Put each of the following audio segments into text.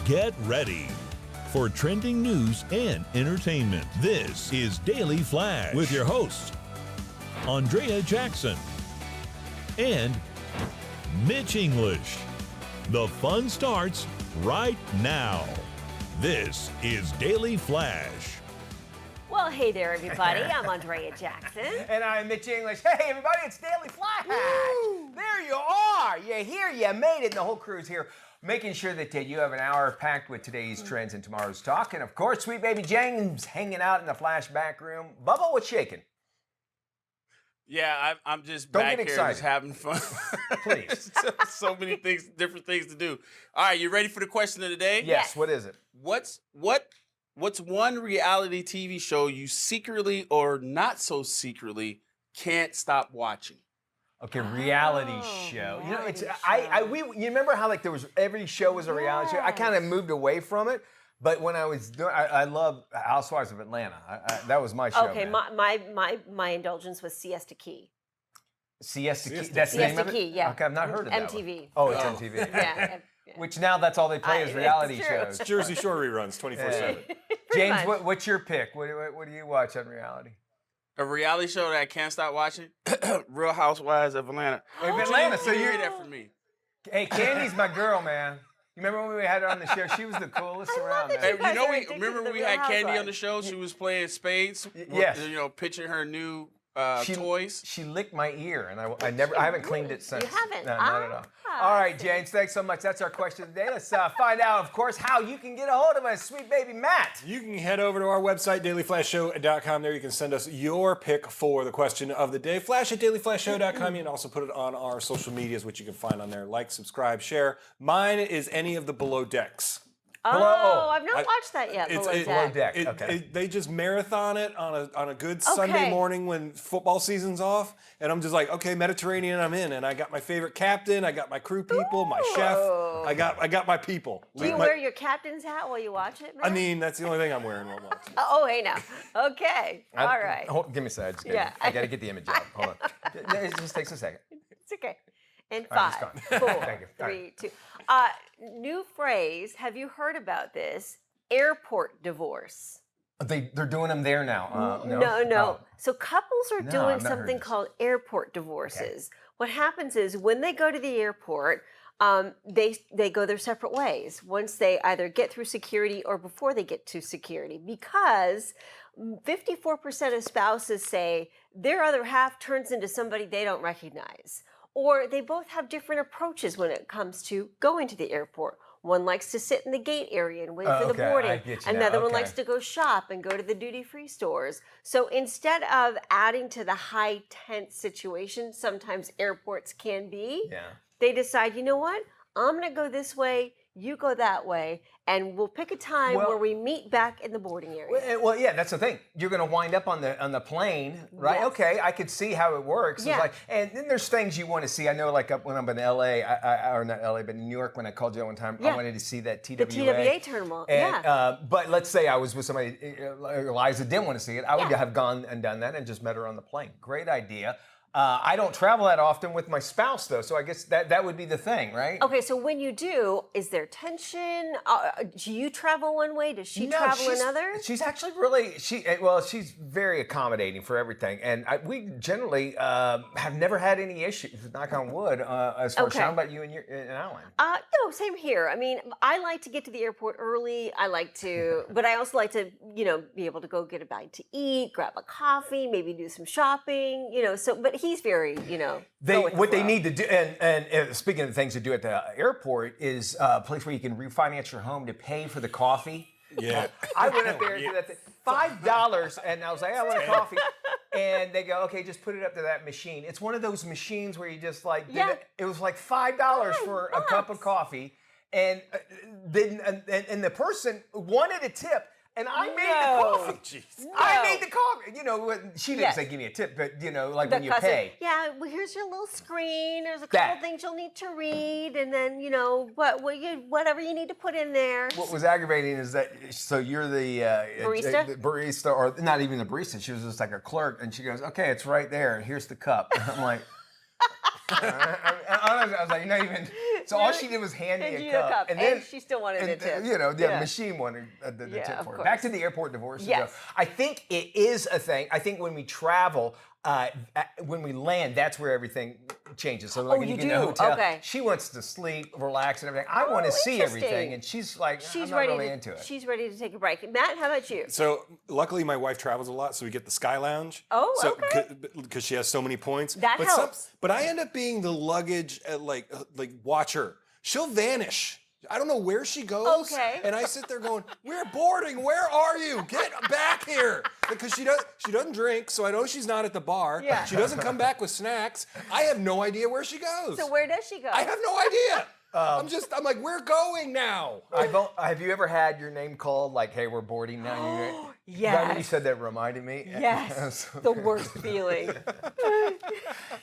Get ready for trending news and entertainment. This is Daily Flash with your hosts, Andrea Jackson and Mitch English. The fun starts right now. This is Daily Flash. Well, hey there, everybody. I'm Andrea Jackson. And I'm Mitch English. Hey, everybody, it's Daily Flash. Woo! There you are. You're here. You made it. And the whole crew's here, making sure that you have an hour packed with today's trends and tomorrow's talk. And, of course, sweet baby James hanging out in the Flash back room. Bubba, what's shaking? Yeah, I'm just Don't back get here excited. just having fun. Please. So many things, different things to do. All right, you ready for the question of the day? Yes. What is it? What's one reality TV show you secretly or not so secretly can't stop watching? Okay, reality show. You know, it's you remember how there was every show was a reality show? I kind of moved away from it. But when I was doing, I love Housewives of Atlanta. That was my show. Okay, man. my indulgence was Siesta Key. Siesta Key. That's the name Siesta of it? Key, yeah. Okay, I've not heard of that MTV. one. Oh, it's MTV. Yeah. Which now that's all they play is reality it's true. shows. Jersey Shore reruns 24/7. James, what's your pick? What do you watch on reality? A reality show that I can't stop watching? Real Housewives of Atlanta. Of Atlanta, so you you're hear that from me. Hey, Candy's my girl, man. You remember when we had her on the show? She was the coolest around. that Man. you guys are we addicted remember to the we Real had Candy on Housewives. the show. She was playing spades. Yes. You know, pitching her new She- toys. She licked my ear, and I haven't cleaned it since. You haven't? No, not at all. Ah, All right, James, thanks so much. That's our question of the day. Let's find out, of course, how you can get a hold of us, sweet baby Matt. You can head over to our website, dailyflashshow.com. There you can send us your pick for the question of the day. Flash at dailyflashshow.com. You can also put it on our social medias, which you can find on there. Like, subscribe, share. Mine is any of the Below Decks. Oh, I've not watched that yet. It's- Below it- Below Deck. Deck. Okay. They just marathon it on a good Sunday morning when football season's off, and I'm just like, okay, Mediterranean, I'm in, and I got my favorite captain, I got my crew people, my chef, I got my people. Do you wear your captain's hat while you watch it, man? I mean, that's the only thing I'm wearing while watching. Oh, hey now. Okay. All right. Give me a second. Yeah. I got to get the image out. Hold on. It just takes a second. It's okay. In All right, 5, it's gone. 4, Thank you. All 3, 2. New phrase. Have you heard about this? Airport divorce. They're doing them there now. No. Oh. So couples are No, doing I've not heard something this. called airport divorces. What happens is when they go to the airport, they go their separate ways once they either get through security or before they get to security, because 54% of spouses say their other half turns into somebody they don't recognize. Or they both have different approaches when it comes to going to the airport. One likes to sit in the gate area and wait for the Okay, boarding. I get you now, Another one okay. likes to go shop and go to the duty-free stores. So instead of adding to the high tense situation sometimes airports can be, Yeah. they decide, you know what? I'm going to go this way, you go that way, and we'll pick a time Well- where we meet back in the boarding area. Well, yeah, that's the thing. You're going to wind up on the plane, right? Yes. Okay, I could see how it works. Yeah. It's like, and then there's things you want to see. I know, like when I'm in LA, or not LA, but in New York, when I called you one time, Yeah. I wanted to see that The TWA. TWA terminal, And, yeah. but let's say I was with somebody, Eliza didn't want to see it. I would Yeah. have gone and done that and just met her on the plane. Great idea. I don't travel that often with my spouse, though, so I guess that would be the thing, right? Okay, so when you do, is there tension? Do you travel one way? Does she No, travel she's- another? She's actually really she's very accommodating for everything, and we generally have never had any issues. Knock on wood. As far as Okay. how about you and Alan? No, same here. I mean, I like to get to the airport early. I like to, but I also like to, be able to go get a bite to eat, grab a coffee, maybe do some shopping, So, but he's very, go with the What they flow. need to do, and speaking of things to do at the airport, is a place where you can refinance your home to pay for the coffee. Yeah. I went up there and did that thing. $5, and I was like, I want a coffee. And they go, okay, just put it up to that machine. It's one of those machines where you just like, did Yeah. it was like $5 for a cup of coffee. And the person wanted a tip. And I made the coffee. Jeez. I No. made the coffee. She didn't Yes. say give me a tip, but like The when you cussing. pay. Yeah, well, here's your little screen. There's a couple That. things you'll need to read, and then whatever you need to put in there. What was aggravating is that, so you're the Barista? the barista, or not even the barista. She was just like a clerk, and she goes, "Okay, it's right there. Here's the cup." And I'm like, Honestly, I was like, you're not even. So all she did was hand me a cup. And she still wanted a tip. The machine wanted the Yeah, tip of for her. course. Back to the airport divorces. Yes. Though. I think it is a thing. I think when we travel, when we land, that's where everything changes. So like when you you get in a do? hotel, Okay. she wants to sleep, relax, and everything. I want to see interesting. everything, and she's like, She's I'm not ready really to, into it. She's ready to take a break. Matt, how about you? So luckily, my wife travels a lot, so we get the Sky Lounge. Oh, so, okay. Because she has so many points. That but helps. But I end up being the luggage like watcher. She'll vanish. I don't know where she goes. Okay. And I sit there going, "We're boarding. Where are you? Get back here!" Because she doesn't drink, so I know she's not at the bar. Yeah. She doesn't come back with snacks. I have no idea where she goes. So where does she go? I have no idea. I'm like, we're going now. Have you ever had your name called like, "Hey, we're boarding now"? Yes. Right when you said that, reminded me. Yes. The worst feeling.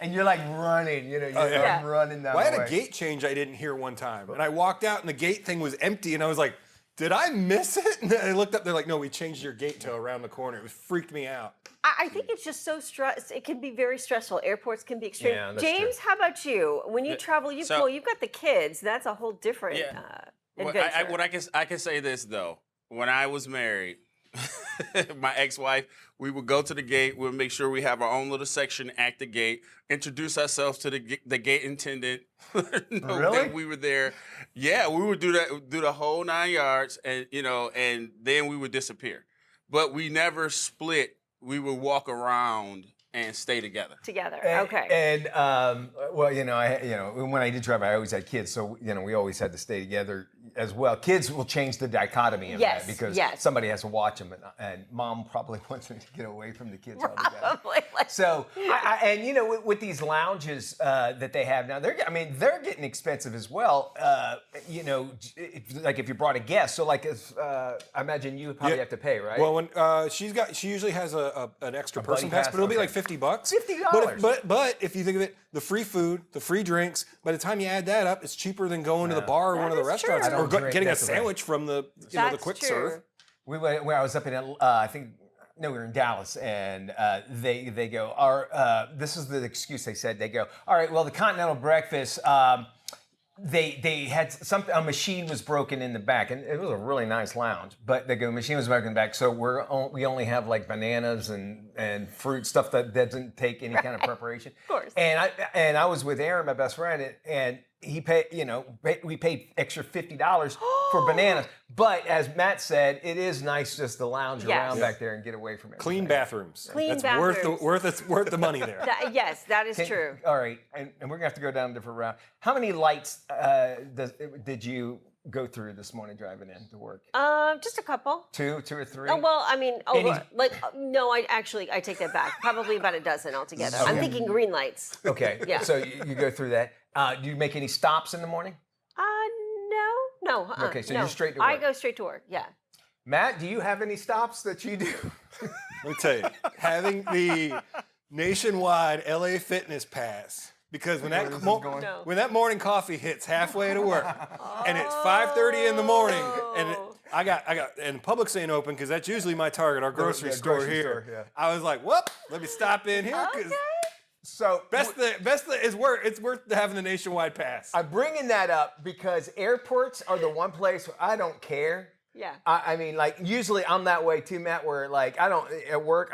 And you're like running, you're yeah. running that Well, I way. had a gate change I didn't hear one time, and I walked out and the gate thing was empty, and I was like, "Did I miss it?" And I looked up, they're like, "No, we changed your gate to around the corner." It freaked me out. I think it's just so it can be very stressful. Airports can be extreme. Yeah, that's James, true. how about you? When you travel, you've got the kids. That's a whole different adventure. I can say this though. When I was married, my ex-wife, we would go to the gate. We'll make sure we have our own little section at the gate. Introduce ourselves to the gate attendant. Know Really? that we were there. Yeah, we would do the whole 9 yards, and and then we would disappear. But we never split. We would walk around and stay together. Okay. And well, when I did travel, I always had kids, so we always had to stay together as well. Kids will change the dichotomy of Yes, that because yes. somebody has to watch them, and mom probably wants me to get away from the kids altogether. Probably. So, with these lounges that they have now, they're getting expensive as well. Like if you brought a guest, so like I imagine you probably have to pay, right? Well, when she usually has an extra person buddy pass, pass, but it'll be okay. like $50. $50. But if you think of it, the free food, the free drinks, by the time you add that up, it's cheaper than going to the bar or one of the is restaurants true. or I don't drink, getting a that's right. sandwich from the That's the quick true. serve. We went where I was up in, we were in Dallas, and they go, this is the excuse they said. They go, all right, well, the continental breakfast, they had a machine was broken in the back, and it was a really nice lounge, but they go, machine was broken in the back, so we only have like bananas and fruit, stuff that doesn't take any kind of preparation. Of course. And I was with Aaron, my best friend, and he paid, we paid extra $50 for bananas. But as Matt said, it is nice just to lounge around back there and get away from it. Clean bathrooms. Clean That's bathrooms. worth the money there. Yes, that is true. All right, and we're gonna have to go down a different route. How many lights did you go through this morning driving in to work? Just a couple. Two or three? Oh, well, I mean, Any- no, I take that back. Probably about a dozen altogether. I'm Okay. thinking green lights. Okay. Yeah. So you go through that. Do you make any stops in the morning? No. Okay, so no. you're straight to I work. go straight to work. Yeah. Matt, do you have any stops that you do? Let me tell you, having the nationwide LA Fitness Pass, because when No. when that morning coffee hits halfway to work, and it's 5:30 in the morning, and I got and Publix ain't open because that's usually my target, our grocery store grocery here. store, yeah. I was like, whoop, let me stop in here because So it's worth having the nationwide pass. I'm bringing that up because airports are the one place where I don't care. Yeah. I mean, like usually I'm that way too, Matt. Where like I don't at work.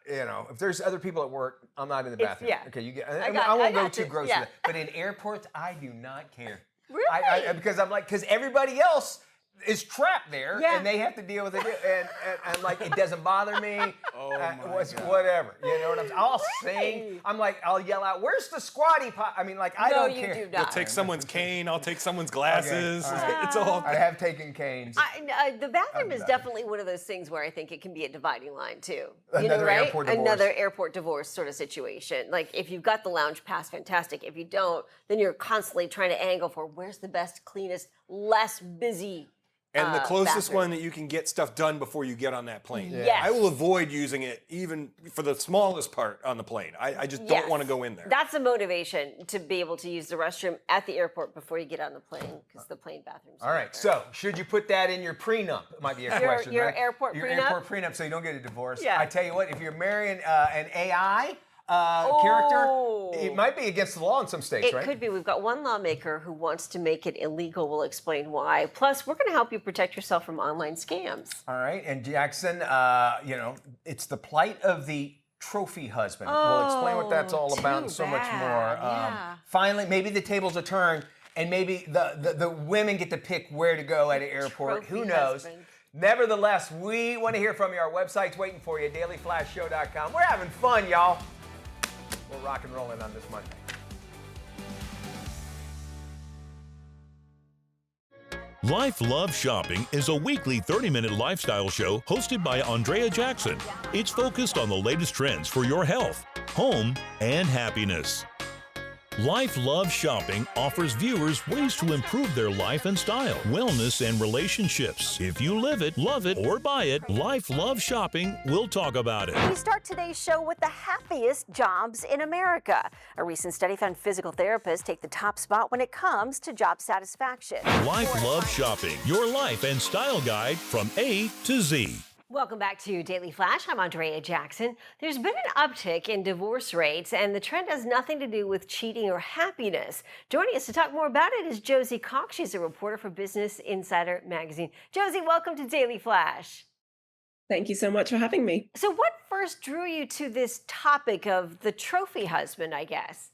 If there's other people at work, I'm not in the bathroom. yeah. Okay, you get. I I won't go got too you. gross Yeah. with that. But in airports, I do not care. Really? Because I'm like, because everybody else is trapped there, Yeah. and they have to deal with it, and like it doesn't bother me. Oh my God. Whatever, you know what I'm saying? I'll sing. I'm like, I'll yell out, "Where's the squatty pot?" I mean, like I No, don't you care. do You'll not. take someone's cane, I'll take someone's glasses. all right. It's all. I have taken canes. The bathroom is definitely one of those things where I think it can be a dividing line too. Another right? airport divorce. Another airport divorce sort of situation. Like if you've got the lounge pass, fantastic. If you don't, then you're constantly trying to angle for where's the best, cleanest, less busy. And the closest bathroom. one that you can get stuff done before you get on that plane. Yeah. Yes. I will avoid using it even for the smallest part on the plane. I just don't Yes. want to go in there. That's a motivation to be able to use the restroom at the airport before you get on the plane because the plane bathrooms. All right, so should you put that in your prenup? It might be a question, your right? airport your prenup? airport prenup, so you don't get a divorce. Yeah. I tell you what, if you're marrying an AI, character, Oh. it might be against the law in some states, It right? could be. We've got one lawmaker who wants to make it illegal. We'll explain why. Plus, we're going to help you protect yourself from online scams. All right, and Jackson, it's the plight of the trophy husband. We'll explain what that's all about and so much more. Yeah. Finally, maybe the tables are turned, and maybe the women get to pick where to go at an airport. Trophy Who knows? husband. Nevertheless, we want to hear from you. Our website's waiting for you, dailyflashshow.com. We're having fun, y'all. We're rock and rolling on this Monday. Life Love Shopping is a weekly 30-minute lifestyle show hosted by Andrea Jackson. It's focused on the latest trends for your health, home, and happiness. Life Love Shopping offers viewers ways to improve their life and style, wellness, and relationships. If you live it, love it, or buy it, Life Love Shopping will talk about it. We start today's show with the happiest jobs in America. A recent study found physical therapists take the top spot when it comes to job satisfaction. Life Love Shopping, your life and style guide from A to Z. Welcome back to Daily Flash. I'm Andrea Jackson. There's been an uptick in divorce rates, and the trend has nothing to do with cheating or happiness. Joining us to talk more about it is Josie Cox. She's a reporter for Business Insider magazine. Josie, welcome to Daily Flash. Thank you so much for having me. So what first drew you to this topic of the trophy husband, I guess?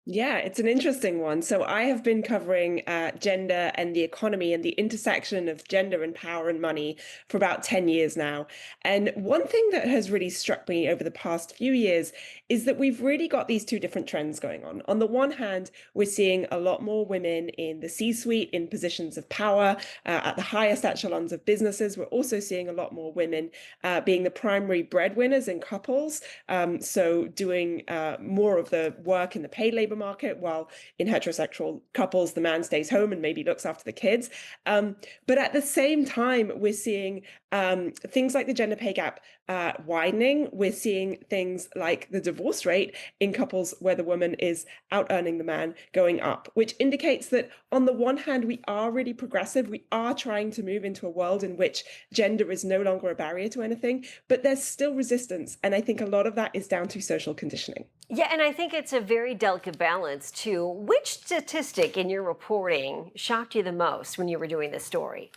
Yeah, it's an interesting one. So I have been covering gender and the economy and the intersection of gender and power and money for about 10 years now. And one thing that has really struck me over the past few years is that we've really got these two different trends going on. On the one hand, we're seeing a lot more women in the C-suite, in positions of power, at the highest echelons of businesses. We're also seeing a lot more women being the primary breadwinners in couples. So doing more of the work in the paid labor market, while in heterosexual couples, the man stays home and maybe looks after the kids. But at the same time, we're seeing things like the gender pay gap widening. We're seeing things like the divorce rate in couples where the woman is out earning the man going up, which indicates that on the one hand, we are really progressive. We are trying to move into a world in which gender is no longer a barrier to anything, but there's still resistance. And I think a lot of that is down to social conditioning. Yeah, and I think it's a very delicate balance too. Which statistic in your reporting shocked you the most when you were doing this story?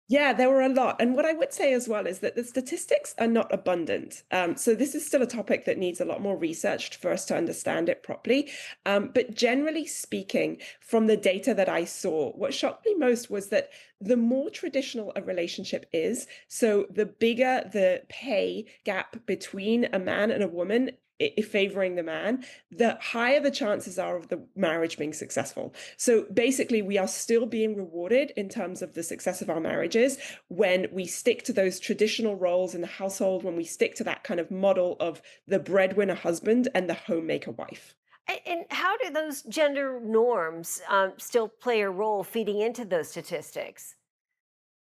Yeah, there were a lot. And what I would say as well is that the statistics are not abundant. So this is still a topic that needs a lot more research for us to understand it properly. But generally speaking, from the data that I saw, what shocked me most was that the more traditional a relationship is, so the bigger the pay gap between a man and a woman, favoring the man, the higher the chances are of the marriage being successful. So basically, we are still being rewarded in terms of the success of our marriages when we stick to those traditional roles in the household, when we stick to that kind of model of the breadwinner husband and the homemaker wife. And how do those gender norms still play a role feeding into those statistics?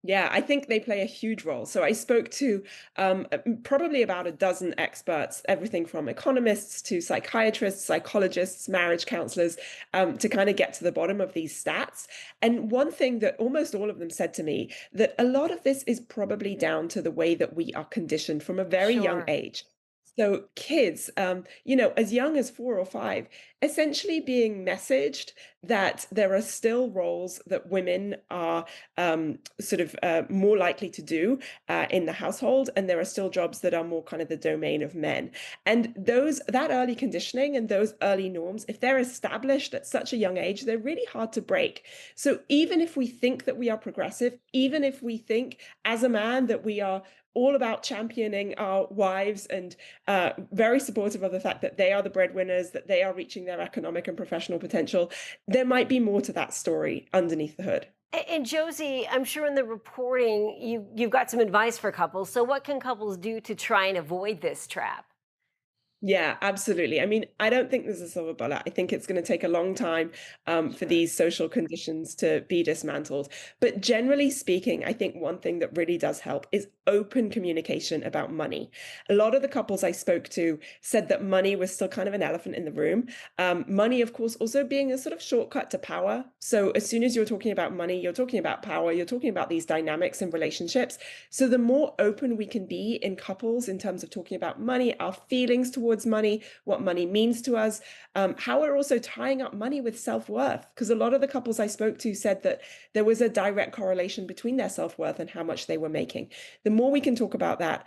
Yeah, I think they play a huge role. So I spoke to probably about a dozen experts, everything from economists to psychiatrists, psychologists, marriage counselors, to kind of get to the bottom of these stats. And one thing that almost all of them said to me, that a lot of this is probably down to the way that we are conditioned from a very young Sure. age. So kids, as young as 4 or 5, essentially being messaged that there are still roles that women are more likely to do in the household, and there are still jobs that are more kind of the domain of men. And that early conditioning and those early norms, if they're established at such a young age, they're really hard to break. So even if we think that we are progressive, even if we think as a man that we are all about championing our wives and very supportive of the fact that they are the breadwinners, that they are reaching their economic and professional potential, there might be more to that story underneath the hood. And Josie, I'm sure in the reporting you've got some advice for couples. So what can couples do to try and avoid this trap? Yeah, absolutely. I mean, I don't think there's a silver bullet. I think it's going to take a long time for these social conditions to be dismantled. But generally speaking, I think one thing that really does help is open communication about money. A lot of the couples I spoke to said that money was still kind of an elephant in the room. Money, of course, also being a sort of shortcut to power. So as soon as you're talking about money, you're talking about power, you're talking about these dynamics in relationships. So the more open we can be in couples in terms of talking about money, our feelings towards towards money, what money means to us, how we're also tying up money with self-worth. Because a lot of the couples I spoke to said that there was a direct correlation between their self-worth and how much they were making. The more we can talk about that,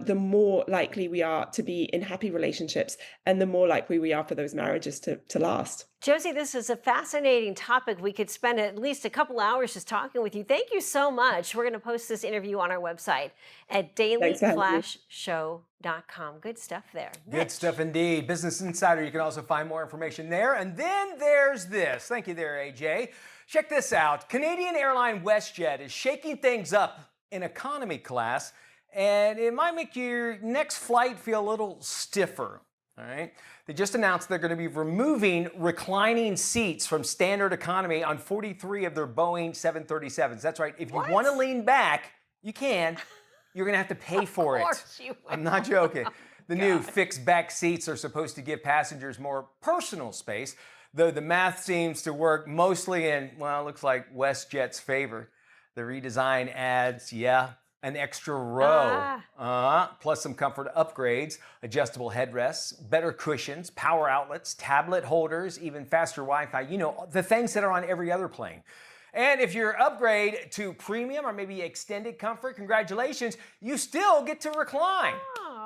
the more likely we are to be in happy relationships, and the more likely we are for those marriages to last. Josie, this is a fascinating topic. We could spend at least a couple hours just talking with you. Thank you so much. We're going to post this interview on our website at dailyflashshow.com. Good stuff there. Good Mitch. stuff indeed. Business Insider, you can also find more information there. And then there's this. Thank you there, AJ. Check this out. Canadian airline WestJet is shaking things up in economy class, and it might make your next flight feel a little stiffer. All right. They just announced they're going to be removing reclining seats from standard economy on 43 of their Boeing 737s. That's right. If you want to lean back, you can. You're going to have to pay for it. I'm not joking. The new fixed back seats are supposed to give passengers more personal space, though the math seems to work mostly in, well, it looks like WestJet's favor. The redesign adds, an extra row, plus some comfort upgrades, adjustable headrests, better cushions, power outlets, tablet holders, even faster Wi-Fi, you know, the things that are on every other plane. And if you're upgrade to premium or maybe extended comfort, congratulations, you still get to recline.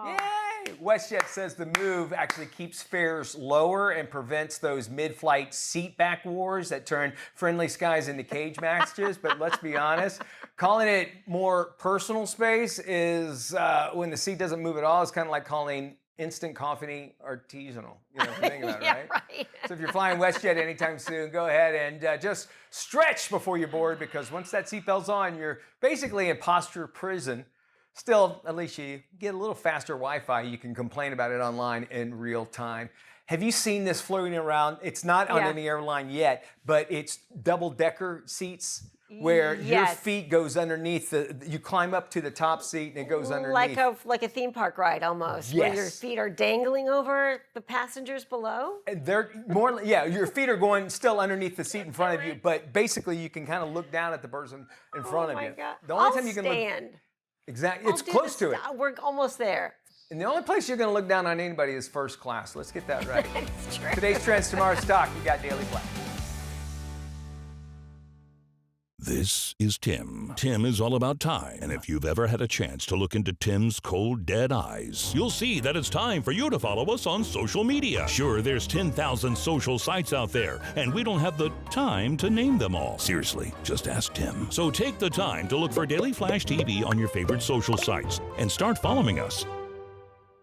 Yay! WestJet says the move actually keeps fares lower and prevents those mid-flight seat back wars that turn friendly skies into cage matches. But let's be honest, calling it more personal space is when the seat doesn't move at all. It's kind of like calling instant coffee artisanal. You know, if you think about it, right? Right. So if you're flying WestJet anytime soon, go ahead and just stretch before you board, because once that seatbelt's on, you're basically in posture prison. Still, at least you get a little faster Wi-Fi. You can complain about it online in real time. Have you seen this floating around? It's not on any airline yet, but it's double-decker seats where your feet goes underneath you climb up to the top seat and it goes underneath. Like a theme park ride almost, where your feet are dangling over the passengers below? And they're more, your feet are going still underneath the seat in front of you, but basically you can kind of look down at the person in front of you. God. The only I'll time you can stand. look. Exactly. It's close to it. We're almost there. And the only place you're going to look down on anybody is first class. Let's get that right. It's true. Today's trends, tomorrow's stock. You got Daily Flash. This is Tim. Tim is all about time, and if you've ever had a chance to look into Tim's cold, dead eyes, you'll see that it's time for you to follow us on social media. Sure, there's 10,000 social sites out there, and we don't have the time to name them all. Seriously, just ask Tim. So take the time to look for Daily Flash TV on your favorite social sites and start following us.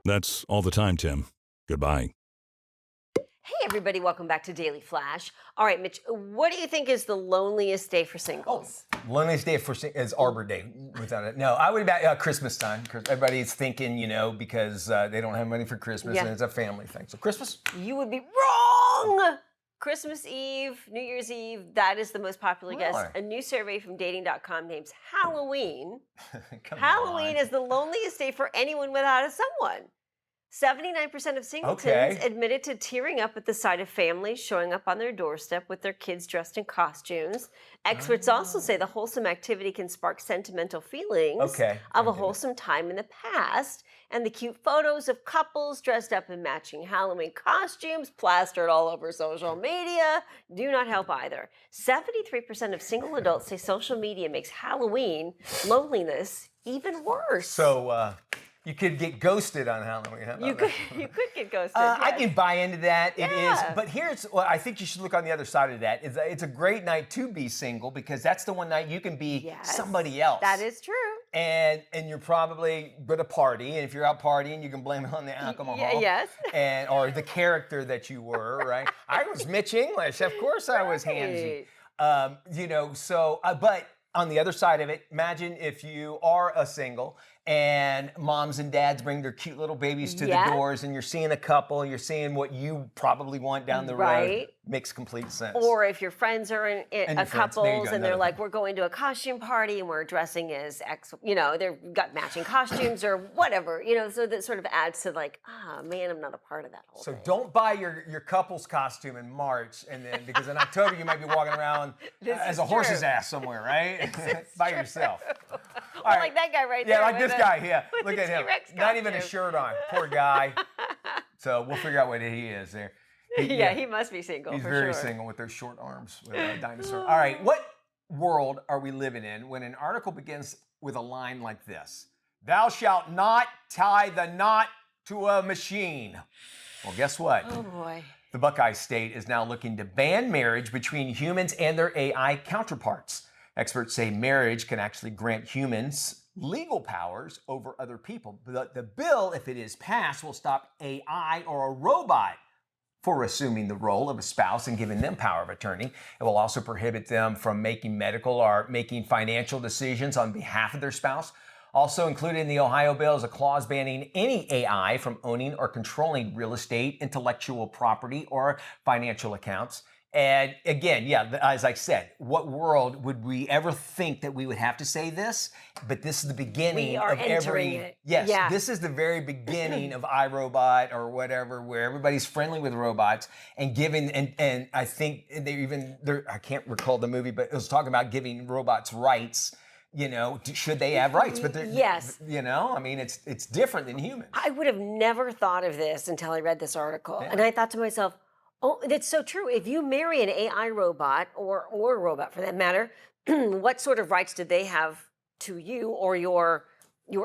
That's all the time, Tim. Goodbye. Hey, everybody, welcome back to Daily Flash. All right, Mitch, what do you think is the loneliest day for singles? Loneliest day is Arbor Day, without it. No, I would about Christmas time. Everybody's thinking, because they don't have money for Christmas and it's a family thing. So Christmas? You would be wrong. Christmas Eve, New Year's Eve, that is the most popular guess. A new survey from dating.com names Halloween. Halloween is the loneliest day for anyone without a someone. 79% of singletons admitted to tearing up at the sight of families showing up on their doorstep with their kids dressed in costumes. Experts also say the wholesome activity can spark sentimental feelings of a wholesome time in the past. And the cute photos of couples dressed up in matching Halloween costumes plastered all over social media do not help either. 73% of single adults say social media makes Halloween loneliness even worse. So, you could get ghosted on Halloween. How about you could get ghosted. I can buy into that. It is, but I think you should look on the other side of that. It's a great night to be single, because that's the one night you can be somebody else. That is true. And you're probably going to party, and if you're out partying, you can blame it on the alcohol. Or the character that you were, right? I was Mitch English. Of course I was handsy. But on the other side of it, imagine if you are a single and moms and dads bring their cute little babies to the doors, and you're seeing a couple, you're seeing what you probably want down the road. Makes complete sense. Or if your friends are in a couples and they're like, we're going to a costume party and we're dressing as X, they've got matching costumes or whatever, so that sort of adds to like, man, I'm not a part of that whole thing. So don't buy your couple's costume in March, and then because in October you might be walking around as a horse's ass somewhere, right? By yourself. Well, like that guy right there. Yeah, like this guy, Look at him. Not even a shirt on. Poor guy. So we'll figure out what he is there. He must be single. He's for very sure. single with those short arms with a dinosaur. All right, what world are we living in when an article begins with a line like this? Thou shalt not tie the knot to a machine. Well, guess what? Oh boy. The Buckeye State is now looking to ban marriage between humans and their AI counterparts. Experts say marriage can actually grant humans legal powers over other people. But the bill, if it is passed, will stop AI or a robot for assuming the role of a spouse and giving them power of attorney. It will also prohibit them from making medical or making financial decisions on behalf of their spouse. Also included in the Ohio bill is a clause banning any AI from owning or controlling real estate, intellectual property, or financial accounts. And again, as I said, what world would we ever think that we would have to say this? But this is the beginning We are of entering every. it. Yes, Yeah. this is the very beginning of iRobot or whatever, where everybody's friendly with robots and giving. And I think I can't recall the movie, but it was talking about giving robots rights. You know, should they have rights? But yes, you know, I mean, it's different than humans. I would have never thought of this until I read this article, and I thought to myself, "Oh, that's so true. If you marry an AI robot or a robot for that matter, what sort of rights do they have to you or your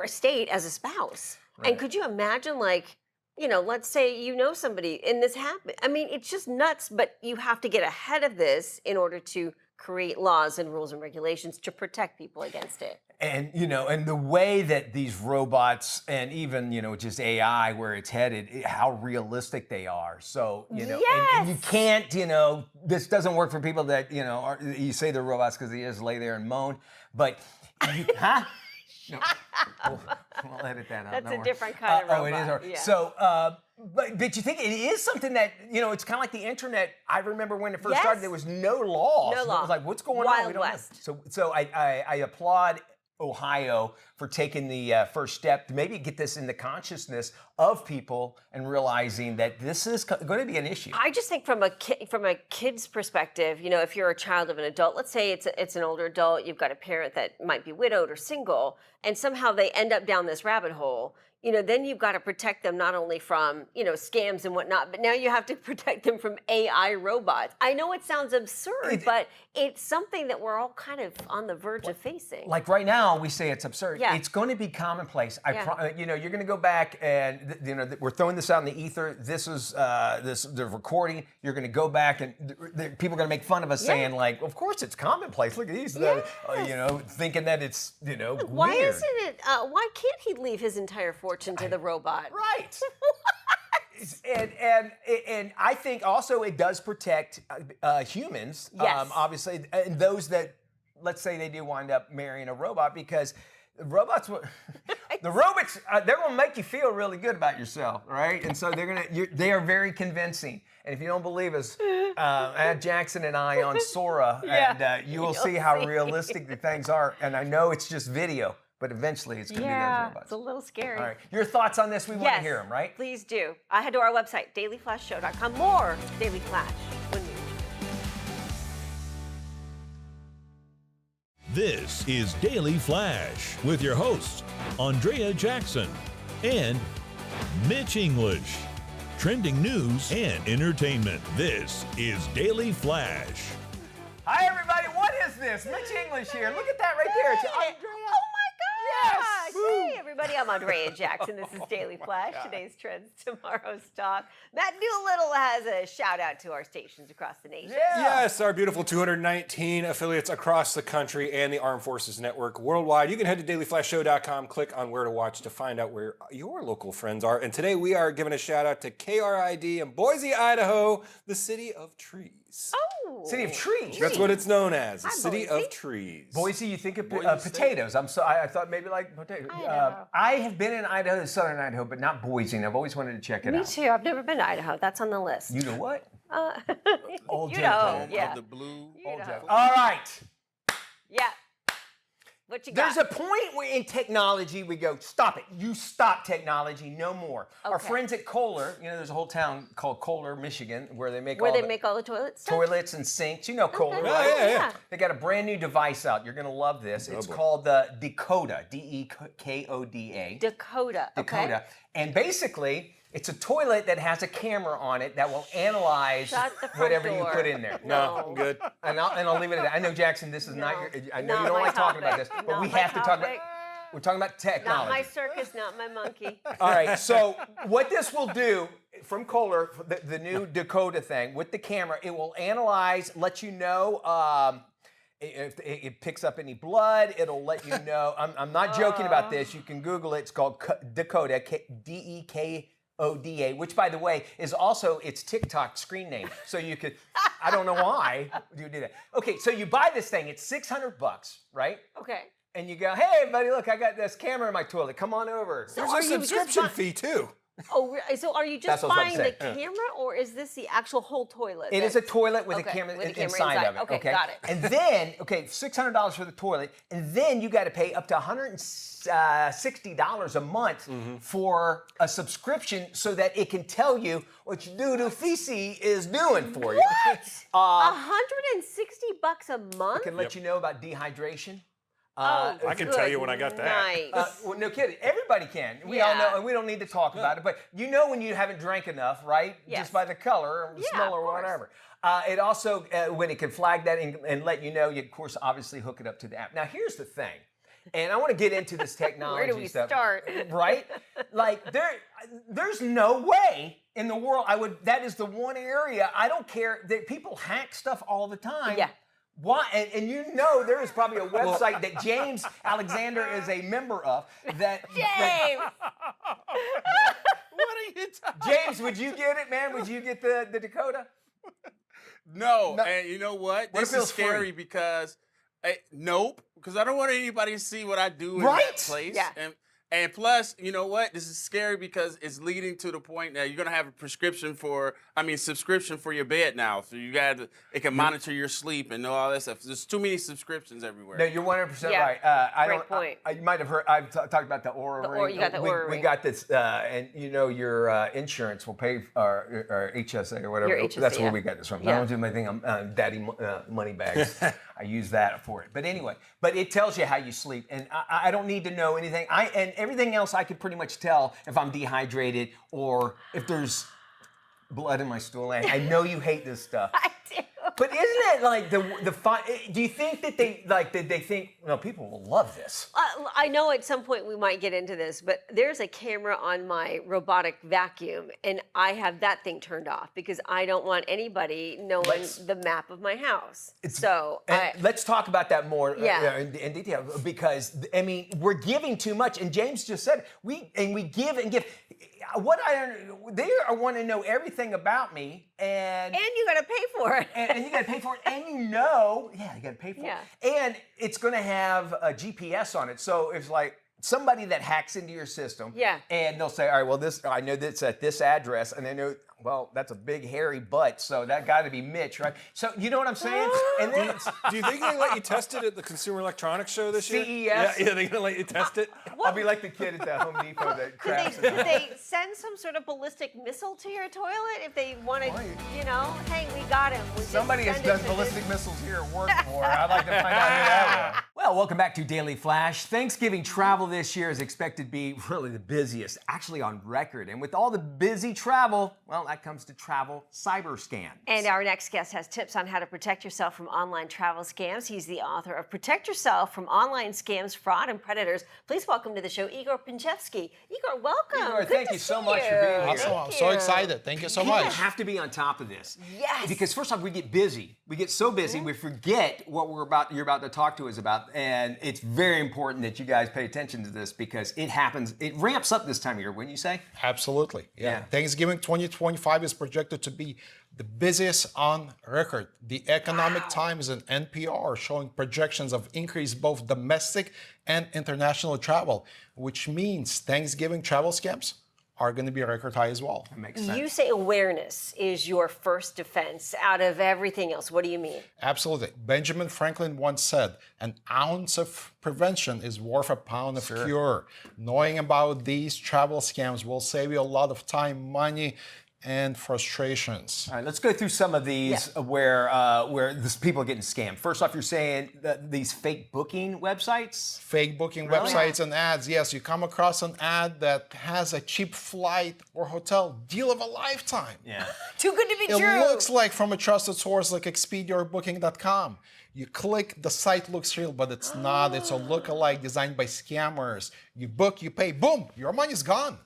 estate as a spouse?" Right. And could you imagine, like, you know, let's say you know somebody and this happened. I mean, it's just nuts. But you have to get ahead of this in order to create laws and rules and regulations to protect people against it. And, you know, and the way that these robots and even, you know, just AI, where it's headed, how realistic they are. So, you know, and you can't, you know, this doesn't work for people that, you know, you say they're robots because they just lay there and moan. But, huh? No, we'll edit that out. That's don't a worry. different kind of robot. Oh, it is. Yeah. So, but you think it is something that, you know, it's kind of like the internet. I remember when it first started, there was no law. No So law. it was like, what's going on? Wild We don't know. West. So I applaud Ohio for taking the first step to maybe get this in the consciousness of people and realizing that this is going to be an issue. I just think from a kid's perspective, you know, if you're a child of an adult, let's say it's an older adult, you've got a parent that might be widowed or single, and somehow they end up down this rabbit hole. You know, then you've got to protect them not only from, you know, scams and whatnot, but now you have to protect them from AI robots. I know it sounds absurd, but it's something that we're all kind of on the verge of facing. Like right now, we say it's absurd. Yeah. It's going to be commonplace. Yeah. You know, you're going to go back and, you know, we're throwing this out in the ether. This is the recording. You're going to go back and people are going to make fun of us saying, like, of course it's commonplace. Look at these, you know, thinking that it's, you know, Why weird. isn't it, why can't he leave his entire fortune to the robot? Right. And I think also it does protect humans, Yes. obviously, and those that, let's say they do wind up marrying a robot, because robots, they're going to make you feel really good about yourself, right? And so they are very convincing. And if you don't believe us, add Jackson and I on Sora, and you will see how realistic the things are. And I know it's just video, but eventually it's going to be those robots. It's a little scary. All right, your thoughts on this? We want to hear them, right? Please do. Head to our website, dailyflashshow.com. More Daily Flash when we This is Daily Flash with your hosts, Andrea Jackson and Mitch English. Trending news and entertainment. This is Daily Flash. Hi, everybody. What is this? Mitch English here. Look at that right there. It's Andrea. Oh my gosh! Yes. Hey, everybody. I'm Andrea Jackson. This is Daily Flash. Today's trends, tomorrow's talk. Matt Doolittle has a shout out to our stations across the nation. Yes, our beautiful 219 affiliates across the country and the Armed Forces Network worldwide. You can head to dailyflashshow.com, click on where to watch to find out where your local friends are. And today we are giving a shout out to KRID in Boise, Idaho, the city of trees. Oh, City of Trees. That's what it's known as, the Hi, city Boise. of trees. Boise, you think of Boise potatoes. I thought maybe like potatoes. Idaho. I have been in Idaho, southern Idaho, but not Boise, and I've always wanted to check it me out. too. I've never been to Idaho. That's on the list. You know what? Old you Jeff know, Jones. yeah. Of the blue. You know. All right. Yeah. What you got? There's a point where in technology we go, stop it. You stop technology, no more. Our Okay. friends at Kohler, you know, there's a whole town called Kohler, Michigan, where they make Where all they the make all the toilets? toilets and sinks. You know Kohler, Okay. right? Yeah. They got a brand new device out. You're going to love this. It's boy. called the Dakota, Dekoda. Dakota. Okay. Dakota. And basically, It's a toilet that has a camera on it that will analyze Shut the front whatever you door. put in there. No. I'm good. And I'll leave it at that. I know, Jackson, this is not No. your. I know Not you don't my like talking about this, topic. but Not we my have to talk about. topic. We're talking about technology. Not my circus, not my monkey. All right, so what this will do from Kohler, the new Dakota thing, with the camera, it will analyze, let you know if it picks up any blood. It'll let you know. I'm not joking about this. You can Google it. It's called Dakota, DEKODA, which, by the way, is also its TikTok screen name. So you could, I don't know why you do that. Okay, so you buy this thing. It's $600, right? Okay. And you go, hey, buddy, look, I got this camera in my toilet. Come on over. There's are a you just subscription fee too. Oh, so are you just That's what I was buying about the to say. camera, or is this the actual whole toilet? It is a toilet with a Okay, camera, with a camera inside of it. inside. Okay, got it. And then, $600 for the toilet, and then you got to pay up to $160 a month for a subscription so that it can tell you what your doo-doo feces is doing for you. What? $160 a month? It can let you know about dehydration. Oh, I can tell you when I got that. Nice. Well, no kidding. Everybody can. We all know, and we don't need to talk about it. But you know when you haven't drank enough, right? Yes. Just by the color or the Yeah, smell of or course. whatever. It also, when it can flag that and let you know, you, of course, obviously hook it up to the app. Now, here's the thing. And I want to get into this technology Where do we stuff. start? Right? Like, there's no way in the world that is the one area, I don't care, that people hack stuff all the time. Yeah. Why? And you know there is probably a website that James Alexander is a member of that. James! What are you talking? James, would you get it, man? Would you get the Dakota? No, No. and you know what? What if This it is was free? scary because nope, because I don't want anybody to see what I do in Right? that place. Yeah. And plus, you know what? This is scary because it's leading to the point that you're gonna have a subscription for your bed now. So it can monitor your sleep and know all that stuff. There's too many subscriptions everywhere. No, you're 100% Yeah. right. Great point. You might have heard. I've talked about the Aura ring. You got the Aura we ring. got this, and you know your insurance will pay or HSA or whatever. Your HSA, That's where yeah. we got this from. Yeah. I don't do my thing. I'm daddy money bags. I use that for it. But anyway, it tells you how you sleep, and I don't need to know anything. And everything else I could pretty much tell if I'm dehydrated or if there's blood in my stool. I know you hate this stuff. I do. But isn't it like do you think that they think, no, people will love this? I know at some point we might get into this, but there's a camera on my robotic vacuum, and I have that thing turned off because I don't want anybody knowing the map of my house. Let's talk about that more Yeah. in detail, because I mean we're giving too much, and James just said it. We give and give. They want to know everything about me, and you got to pay for it. and you got to pay for it, and you got to pay for Yeah. it, and it's going to have a GPS on it, so it's like somebody that hacks into your system, and they'll say, all right, well, I know that's at this address, and they know, well, that's a big hairy butt, so that got to be Mitch, right? So you know what I'm saying? And then Do you think they let you test it at the Consumer Electronics Show this year? CES? Yeah, they're gonna let you test it. I'll be like the kid at the Home Depot that cracks Did they send some sort of ballistic missile to your toilet if they wanted, hey, we got him. We just Somebody has send it done to ballistic this- missiles here at work before. I'd like to find out who that was. Well, welcome back to Daily Flash. Thanksgiving travel this year is expected to be really the busiest, actually on record. And with all the busy travel, well, that comes to travel cyber scams. And our next guest has tips on how to protect yourself from online travel scams. He's the author of Protect Yourself from Online Scams, Fraud, and Predators. Please welcome to the show, Igor Pinchevskiy. Igor, welcome. Igor, Good thank to you so see much for being here. Awesome. I'm so excited. Thank you so People much. have to be on top of this. Yes. Because first off, we get busy. We get so busy, we forget what you're about to talk to us about. And it's very important that you guys pay attention to this because it happens, it ramps up this time of year, wouldn't you say? Absolutely. Yeah. Thanksgiving 2025 is projected to be the busiest on record. The Economic Times and NPR are showing projections of increased both domestic and international travel, which means Thanksgiving travel scams are going to be a record high as well. That makes sense. You say awareness is your first defense out of everything else. What do you mean? Absolutely. Benjamin Franklin once said, an ounce of prevention is worth a pound of cure. Knowing about these travel scams will save you a lot of time, money, and frustrations. All right, let's go through some of these where this people are getting scammed. First off, you're saying that these fake booking websites? Fake booking Really? websites and ads. Yes, you come across an ad that has a cheap flight or hotel deal of a lifetime. Yeah. Too good to be It true. looks like from a trusted source like Expedia or Booking.com. You click, the site looks real, but it's not. It's a lookalike designed by scammers. You book, you pay, boom, your money's gone.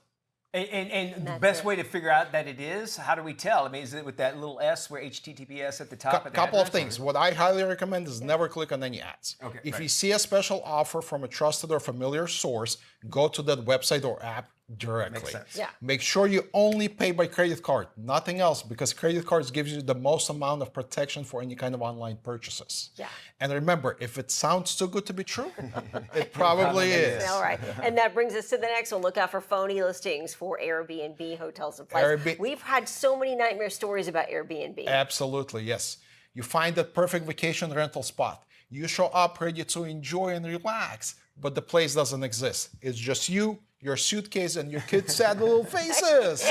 And the best way to figure out that it is, how do we tell? I mean, is it with that little S where HTTPS at the top? A couple of things. What I highly recommend is never click on any ads. Okay, if right. you see a special offer from a trusted or familiar source, go to that website or app directly. Makes sense. Yeah. Make sure you only pay by credit card, nothing else, because credit cards gives you the most amount of protection for any kind of online purchases. Yeah. And remember, if it sounds too good to be true, it probably is. All right. And that brings us to the next one. Look out for phony listings for Airbnb, hotels, and flights. We've had so many nightmare stories about Airbnb. Absolutely, yes. You find that perfect vacation rental spot. You show up ready to enjoy and relax, but the place doesn't exist. It's just you, your suitcase, and your kids' sad little faces.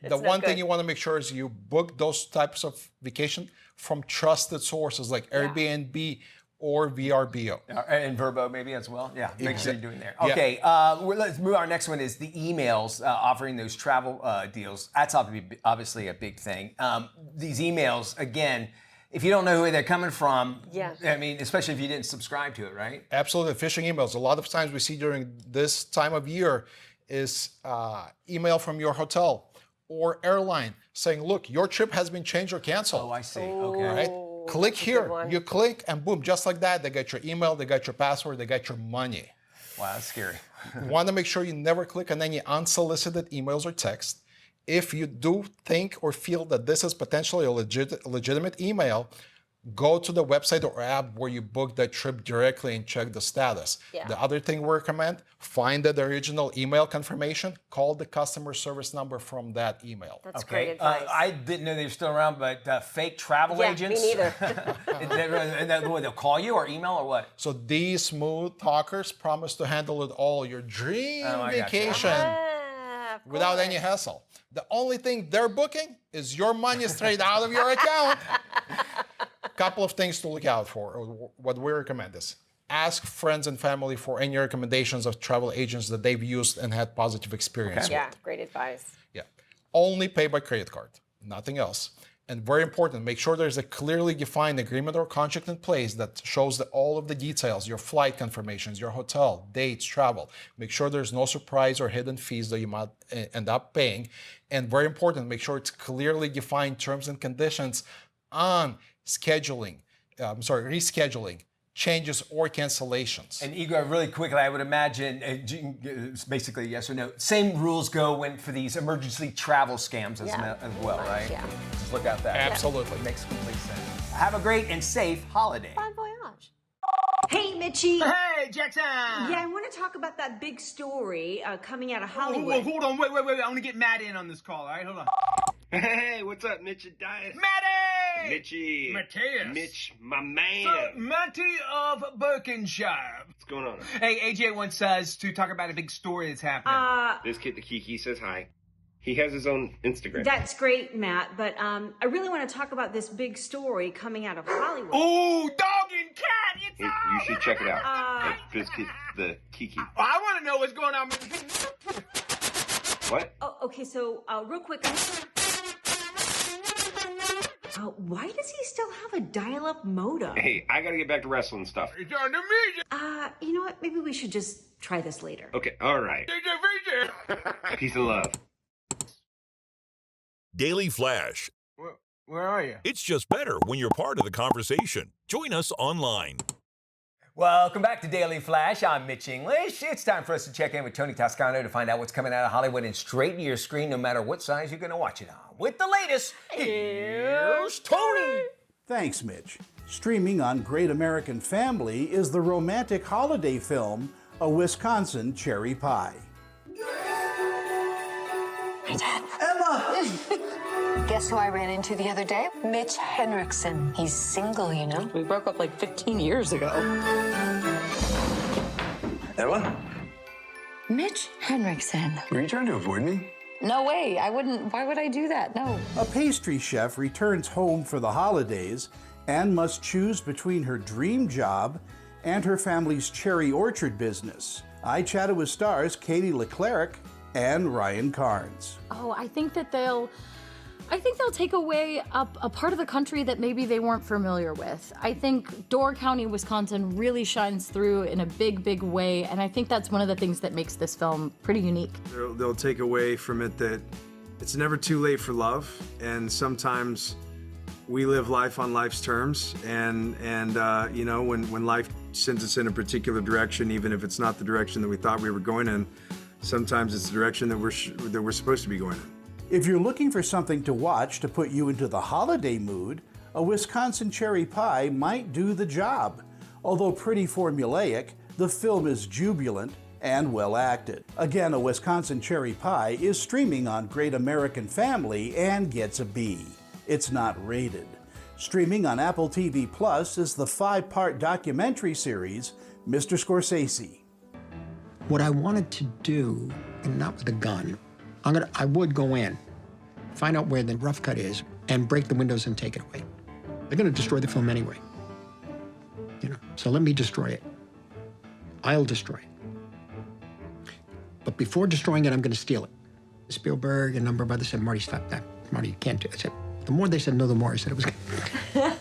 The one thing you want to make sure is you book those types of vacation from trusted sources like Airbnb or VRBO. And Verbo maybe as well. Yeah, make sure you're doing there. Yeah. Okay, let's move. Our next one is the emails offering those travel deals. That's obviously a big thing. These emails, again, if you don't know who they're coming from, I mean, especially if you didn't subscribe to it, right? Absolutely, phishing emails. A lot of times we see during this time of year is email from your hotel or airline saying, look, your trip has been changed or canceled. Oh, I see. Okay. Right? Click that's a here. good one. You click and boom, just like that, they get your email, they get your password, they get your money. Wow, that's scary. You want to make sure you never click on any unsolicited emails or text. If you do think or feel that this is potentially a legitimate email, go to the website or app where you booked that trip directly and check the status. Yeah. The other thing we recommend, find the original email confirmation, call the customer service number from that email. That's great advice. I didn't know they were still around, but fake travel agents. Me neither. They'll call you or email or what? So these smooth talkers promise to handle it all, your dream vacation, without any hassle. The only thing they're booking is your money straight out of your account. Couple of things to look out for. What we recommend is ask friends and family for any recommendations of travel agents that they've used and had positive experience with. Yeah, great advice. Yeah. Only pay by credit card, nothing else. And very important, make sure there's a clearly defined agreement or contract in place that shows all of the details, your flight confirmations, your hotel, dates, travel. Make sure there's no surprise or hidden fees that you might end up paying. And very important, make sure it's clearly defined terms and conditions on rescheduling, changes or cancellations. And Igor, really quickly, I would imagine, it's basically yes or no, same rules go for these emergency travel scams as well, right? Yeah. Just look out that. Absolutely. Makes complete sense. Have a great and safe holiday. Bon voyage. Hey, Mitchie. Hey, Jackson. Yeah, I want to talk about that big story coming out of Hollywood. Hold on, wait. I want to get Matt in on this call, all right? Hold on. Hey, what's up, Mitch and Dias? Matty! Mitchie. Mateus. Mitch, my man. Matty of Berkshire. What's going on? Hey, AJ wants us to talk about a big story that's happening. This kid, the Kiki, says hi. He has his own Instagram. That's great, Matt, but I really want to talk about this big story coming out of Hollywood. Ooh, dog and cat, it's You should check it out. This kid, the Kiki. I want to know what's going on. What? Oh, okay, so real quick. Why does he still have a dial-up modem? Hey, I gotta get back to wrestling stuff. It's on the media. You know what? Maybe we should just try this later. Okay, all right. Peace and love. Daily Flash. Where are you? It's just better when you're part of the conversation. Join us online. Welcome back to Daily Flash. I'm Mitch English. It's time for us to check in with Tony Toscano to find out what's coming out of Hollywood and straight to your screen, no matter what size you're going to watch it on. With the latest, here's Tony. Thanks, Mitch. Streaming on Great American Family is the romantic holiday film, A Wisconsin Cherry Pie. Hey, Dad. Emma! Guess who I ran into the other day? Mitch Henriksen. He's single, you know. We broke up like 15 years ago. Emma? Mitch Henriksen. Were you trying to avoid me? No way. I wouldn't. Why would I do that? No. A pastry chef returns home for the holidays and must choose between her dream job and her family's cherry orchard business. I chatted with stars Katie Leclerc and Ryan Carnes. Oh, I think they'll take away a part of the country that maybe they weren't familiar with. I think Door County, Wisconsin really shines through in a big, big way, and I think that's one of the things that makes this film pretty unique. They'll take away from it that it's never too late for love, and sometimes we live life on life's terms, and you know, when life sends us in a particular direction, even if it's not the direction that we thought we were going in, sometimes it's the direction that we're supposed to be going in. If you're looking for something to watch to put you into the holiday mood, a Wisconsin cherry pie might do the job. Although pretty formulaic, the film is jubilant and well acted. Again, A Wisconsin Cherry Pie is streaming on Great American Family and gets a B. It's not rated. Streaming on Apple TV Plus is the 5-part documentary series, Mr. Scorsese. What I wanted to do, and not with a gun, I would go in, find out where the rough cut is, and break the windows and take it away. They're going to destroy the film anyway. You know, so let me destroy it. I'll destroy it. But before destroying it, I'm going to steal it. Spielberg and a number of others said, Marty, stop that. Marty, you can't do it. I said, the more they said no, the more I said it was good.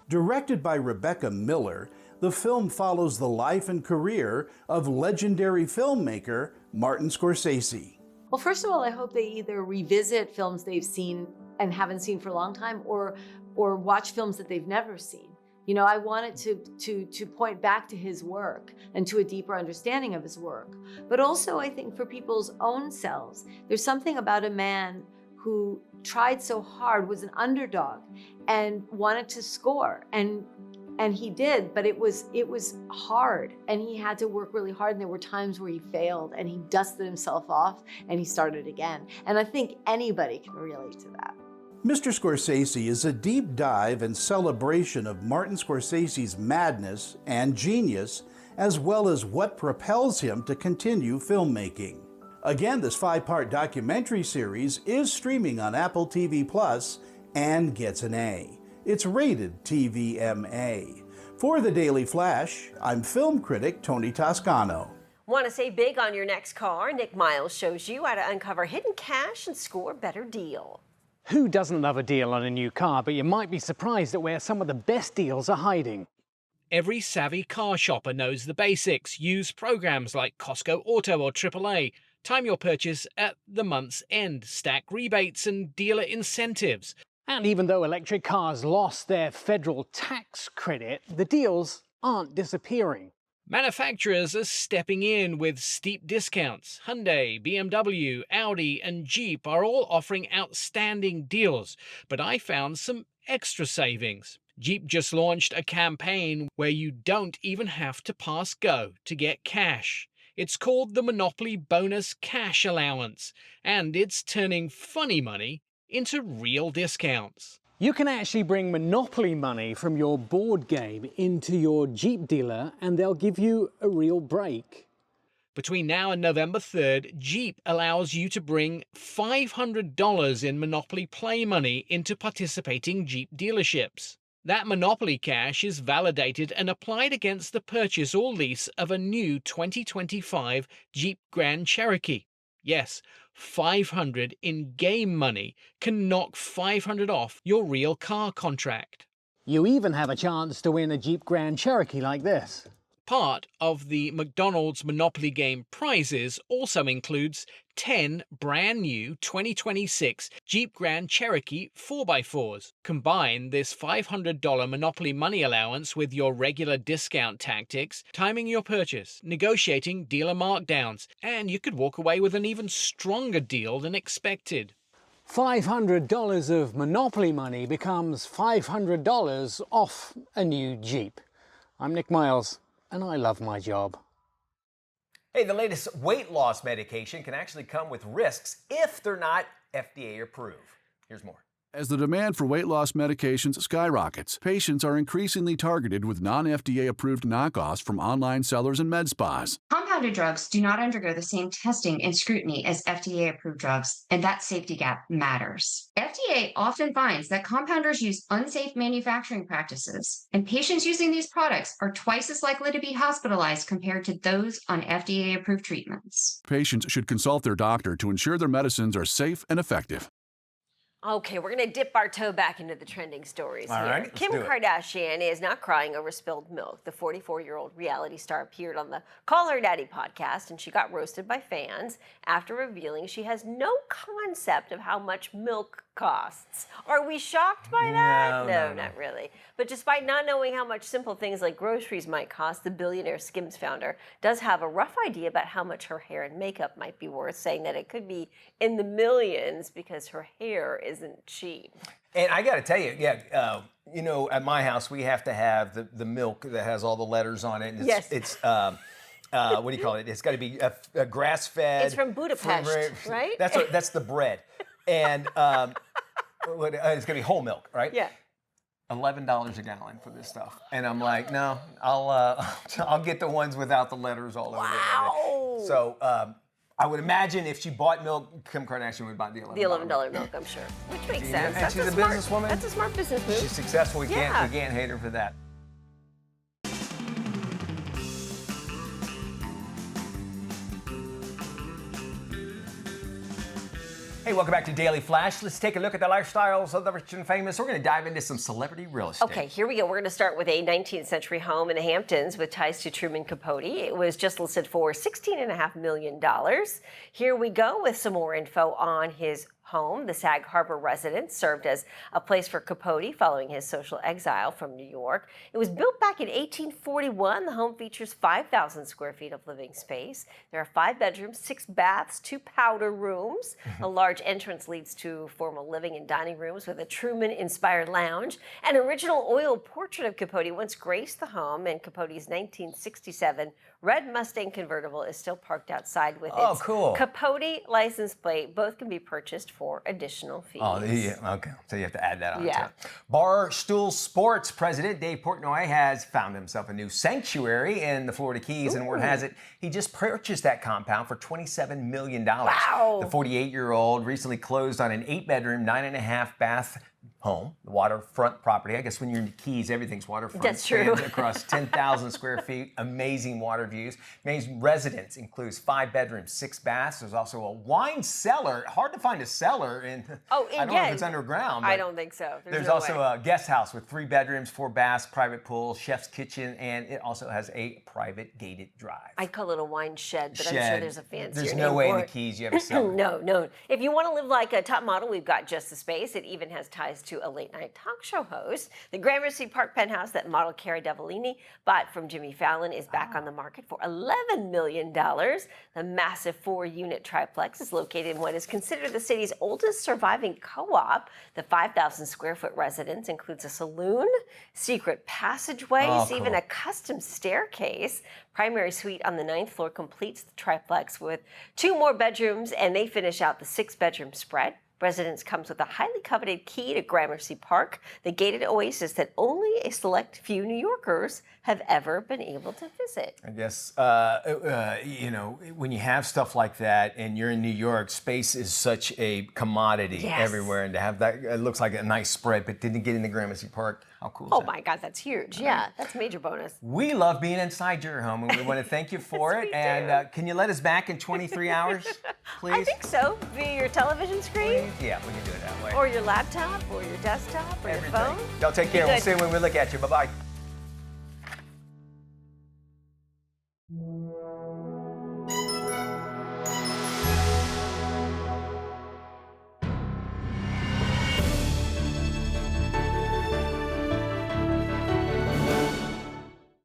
Directed by Rebecca Miller, the film follows the life and career of legendary filmmaker Martin Scorsese. Well, first of all, I hope they either revisit films they've seen and haven't seen for a long time, or watch films that they've never seen. You know, I wanted to point back to his work and to a deeper understanding of his work. But also, I think for people's own selves, there's something about a man who tried so hard, was an underdog, and wanted to score. And he did, but it was hard, and he had to work really hard, and there were times where he failed, and he dusted himself off, and he started again. And I think anybody can relate to that. Mr. Scorsese is a deep dive and celebration of Martin Scorsese's madness and genius, as well as what propels him to continue filmmaking. Again, this 5-part documentary series is streaming on Apple TV Plus and gets an A. It's rated TVMA. For the Daily Flash, I'm film critic Tony Toscano. Want to save big on your next car? Nick Miles shows you how to uncover hidden cash and score a better deal. Who doesn't love a deal on a new car, but you might be surprised at where some of the best deals are hiding. Every savvy car shopper knows the basics. Use programs like Costco Auto or AAA. Time your purchase at the month's end. Stack rebates and dealer incentives. And even though electric cars lost their federal tax credit, the deals aren't disappearing. Manufacturers are stepping in with steep discounts. Hyundai, BMW, Audi, and Jeep are all offering outstanding deals, but I found some extra savings. Jeep just launched a campaign where you don't even have to pass go to get cash. It's called the Monopoly Bonus Cash Allowance, and it's turning funny money into real discounts. You can actually bring Monopoly money from your board game into your Jeep dealer and they'll give you a real break. Between now and November 3rd, Jeep allows you to bring $500 in Monopoly play money into participating Jeep dealerships. That Monopoly cash is validated and applied against the purchase or lease of a new 2025 Jeep Grand Cherokee. Yes, $500 in game money can knock $500 off your real car contract. You even have a chance to win a Jeep Grand Cherokee like this. Part of the McDonald's Monopoly game prizes also includes 10 brand new 2026 Jeep Grand Cherokee 4x4s. Combine this $500 Monopoly money allowance with your regular discount tactics, timing your purchase, negotiating dealer markdowns, and you could walk away with an even stronger deal than expected. $500 of Monopoly money becomes $500 off a new Jeep. I'm Nick Miles, and I love my job. Hey, the latest weight loss medication can actually come with risks if they're not FDA approved. Here's more. As the demand for weight loss medications skyrockets, patients are increasingly targeted with non-FDA approved knockoffs from online sellers and med spas. Compound Compounded drugs do not undergo the same testing and scrutiny as FDA-approved drugs, and that safety gap matters. FDA often finds that compounders use unsafe manufacturing practices, and patients using these products are twice as likely to be hospitalized compared to those on FDA-approved treatments. Patients should consult their doctor to ensure their medicines are safe and effective. Okay, we're going to dip our toe back into the trending stories All here. right, let's Kim do it. Kardashian is not crying over spilled milk. The 44-year-old reality star appeared on the Call Her Daddy podcast, and she got roasted by fans after revealing she has no concept of how much milk costs. Are we shocked by that? No, not really. But despite not knowing how much simple things like groceries might cost, the billionaire Skims founder does have a rough idea about how much her hair and makeup might be worth, saying that it could be in the millions because her hair isn't cheap. And I got to tell you, you know, at my house, we have to have the milk that has all the letters on it. And it's what do you call it? It's got to be a grass-fed. It's from Budapest, right? That's the bread. And it's going to be whole milk, right? Yeah. $11 a gallon for this stuff. And I'm like, no, I'll get the ones without the letters all over it. So I would imagine if she bought milk, Kim Kardashian would buy the $11 milk, I'm sure. Which makes sense. And she's a businesswoman. That's a smart business move. She's successful. We can't hate her for that. Hey, welcome back to Daily Flash. Let's take a look at the lifestyles of the rich and famous. We're going to dive into some celebrity real estate. Okay, here we go. We're going to start with a 19th century home in the Hamptons with ties to Truman Capote. It was just listed for $16.5 million. Here we go with some more info on his home. The Sag Harbor residence served as a place for Capote following his social exile from New York. It was built back in 1841. The home features 5,000 square feet of living space. There are 5 bedrooms, 6 baths, 2 powder rooms. A large entrance leads to formal living and dining rooms with a Truman-inspired lounge. An original oil portrait of Capote once graced the home, and Capote's 1967 red Mustang convertible is still parked outside with its Capote license plate. Both can be purchased for additional fees. Oh, yeah. Okay. So you have to add that on. Yeah. Barstool Sports president Dave Portnoy has found himself a new sanctuary in the Florida Keys, and word has it, he just purchased that compound for $27 million. Wow. The 48-year-old recently closed on an 8-bedroom, 9.5 bath home, the waterfront property. I guess when you're in the Keys, everything's waterfront. That's true. Across 10,000 square feet, amazing water views. Amazing residence includes 5 bedrooms, 6 baths. There's also a wine cellar. Hard to find a cellar in. I don't know if it's underground. I don't think so. There's no also way. a guest house with 3 bedrooms, 4 baths, private pool, chef's kitchen, and it also has a private gated drive. I call it a wine shed, but I'm sure there's a fancier There's name no way for in the it. Keys you have a cellar. No. If you want to live like a top model, we've got just the space. It even has ties to a late-night talk show host. The Gramercy Park penthouse that model Cara Delevingne bought from Jimmy Fallon is back on the market for $11 million. The massive 4-unit triplex is located in what is considered the city's oldest surviving co-op. The 5,000 square foot residence includes a saloon, secret passageways, even a custom staircase. Primary suite on the 9th floor completes the triplex with 2 more bedrooms, and they finish out the 6-bedroom spread. Residence comes with a highly coveted key to Gramercy Park, the gated oasis that only a select few New Yorkers have ever been able to visit. I guess, you know, when you have stuff like that and you're in New York, space is such a commodity everywhere. And to have that, it looks like a nice spread, but didn't get into Gramercy Park. How cool is that? Oh my God, that's huge. Yeah, that's a major bonus. We love being inside your home, and we want to thank you for it. And can you let us back in 23 hours, please? I think so. Via your television screen? Yeah, we can do it that way. Or your laptop, or your desktop, or your phone. Y'all take care. We'll see you when we look at you. Bye-bye.